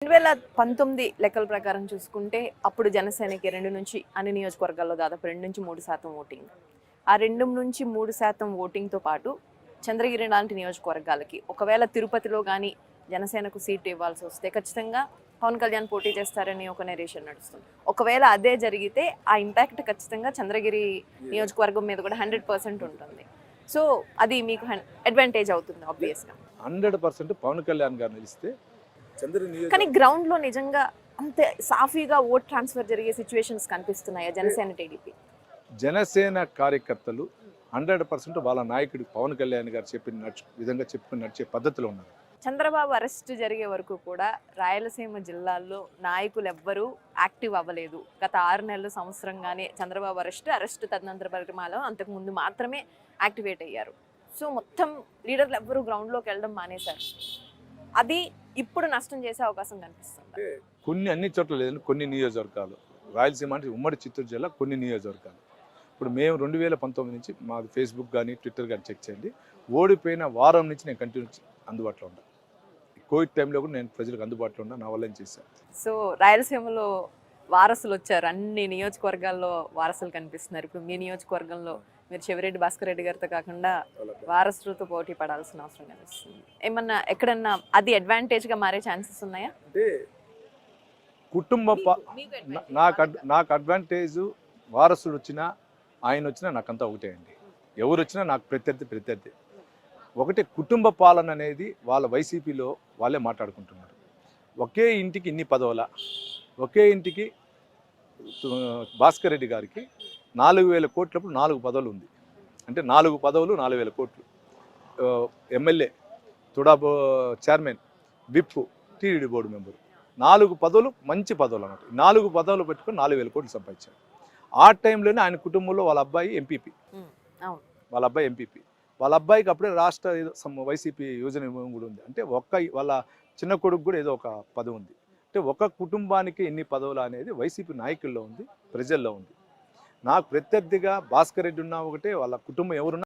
2019 లెక్కల ప్రకారం చూసుకుంటే అప్పుడు జనసేనకి 2 నుంచి అన్ని నియోజకవర్గాల్లో దాదాపు 2-3% ఓటింగ్. ఆ 2-3% ఓటింగ్తో పాటు చంద్రగిరి లాంటి నియోజకవర్గాలకి ఒకవేళ తిరుపతిలో కానీ జనసేనకు సీట్ ఇవ్వాల్సి వస్తే ఖచ్చితంగా పవన్ కళ్యాణ్ పోటీ చేస్తారని ఒక నెరేషన్ నడుస్తుంది. ఒకవేళ అదే జరిగితే ఆ ఇంపాక్ట్ ఖచ్చితంగా చంద్రగిరి నియోజకవర్గం మీద కూడా 100% ఉంటుంది. సో అది మీకు అడ్వాంటేజ్ అవుతుంది ఆబ్వియస్గా. 100% పవన్ కళ్యాణ్ గారు నిలిస్తే కానీ గ్రౌండ్ లో నిజంగా అంతే సాఫీగా ఓట్ ట్రాన్స్ఫర్ జరిగే సిచ్యువేషన్స్ కనిపిస్తున్నాయా జనసేన టీడీపీ? జనసేన కార్యకర్తలు 100% వాళ్ళ నాయకుడు పవన్ కళ్యాణ్ గారు చెప్పిన విధంగా చెప్పుకుని నడిచే పద్ధతిలో ఉన్నారు. చంద్రబాబు అరెస్ట్ జరిగే వరకు కూడా రాయలసీమ జిల్లాల్లో నాయకులు ఎవ్వరూ యాక్టివ్ అవ్వలేదు. గత 6 నెలలు సంవత్సరంగానే చంద్రబాబు అరెస్ట్ తదనంతర పరిమాణంలో అంతకుముందు మాత్రమే యాక్టివేట్ అయ్యారు. సో మొత్తం లీడర్లు ఎవ్వరూ గ్రౌండ్లోకి వెళ్ళడం మానేశారు. అది ఇప్పుడు నష్టం చేసే అవకాశం కనిపిస్తుంది. అన్ని చోట్ల లేదండి, కొన్ని నియోజకవర్గాలు రాయలసీమ అంటే ఉమ్మడి చిత్తూరు జిల్లా కొన్ని నియోజకవర్గాలు. ఇప్పుడు మేము 2019 నుంచి మాది ఫేస్బుక్ కానీ ట్విట్టర్ కానీ చెక్ చేయండి. ఓడిపోయిన వారం నుంచి నేను కంటిన్యూ అందుబాటులో ఉన్నాను. కోవిడ్ టైంలో కూడా నేను ప్రజలకు అందుబాటులో ఉన్నా, నా వల్ల ఏం చేశాను. సో రాయలసీమలో వారసులు వచ్చారు, అన్ని నియోజకవర్గాల్లో వారసులు కనిపిస్తున్నారు. ఇప్పుడు మీ నియోజకవర్గంలో మీరు చెవిరెడ్డి భాస్కర్ రెడ్డి గారితో కాకుండా వారసులతో పోటీ పడాల్సిన అవసరం కనిపిస్తుంది. ఏమన్నా ఎక్కడన్నా అది అడ్వాంటేజ్గా మారే ఛాన్సెస్ ఉన్నాయా? అంటే నాకు అడ్వాంటేజ్ వారసుడు వచ్చినా ఆయన వచ్చినా నాకంతా ఒకటే అండి. ఎవరు వచ్చినా నాకు ప్రత్యర్థి ఒకటే. కుటుంబ పాలన అనేది వాళ్ళ వైసీపీలో వాళ్ళే మాట్లాడుకుంటున్నారు. ఒకే ఇంటికి ఇన్ని పదవుల, ఒకే ఇంటికి భాస్కర్ రెడ్డి గారికి 4,000 కోట్లప్పుడు 4 పదవులు ఉంది. అంటే 4 పదవులు 4,000 కోట్లు. MLA, TUDA chairman, whip, TDD board member, 4 పదవులు మంచి పదవులు అన్నమాట. 4 పదవులు పెట్టుకొని 4,000 కోట్లు సంపాదించారు. ఆ టైంలోనే ఆయన కుటుంబంలో వాళ్ళ అబ్బాయి ఎంపీపీ, వాళ్ళ అబ్బాయికి అప్పుడే రాష్ట్ర వైసీపీ యోజన కూడా ఉంది. అంటే వాళ్ళ చిన్న కొడుకు కూడా ఏదో ఒక పదవి ఉంది. అంటే ఒక కుటుంబానికి ఎన్ని పదవులు అనేది వైసీపీ నాయకుల్లో ఉంది, ప్రజల్లో ఉంది. నాకు ప్రత్యర్థిగా భాస్కర్ రెడ్డి ఉన్నా ఒకటే, వాళ్ళ కుటుంబం ఎవరున్నా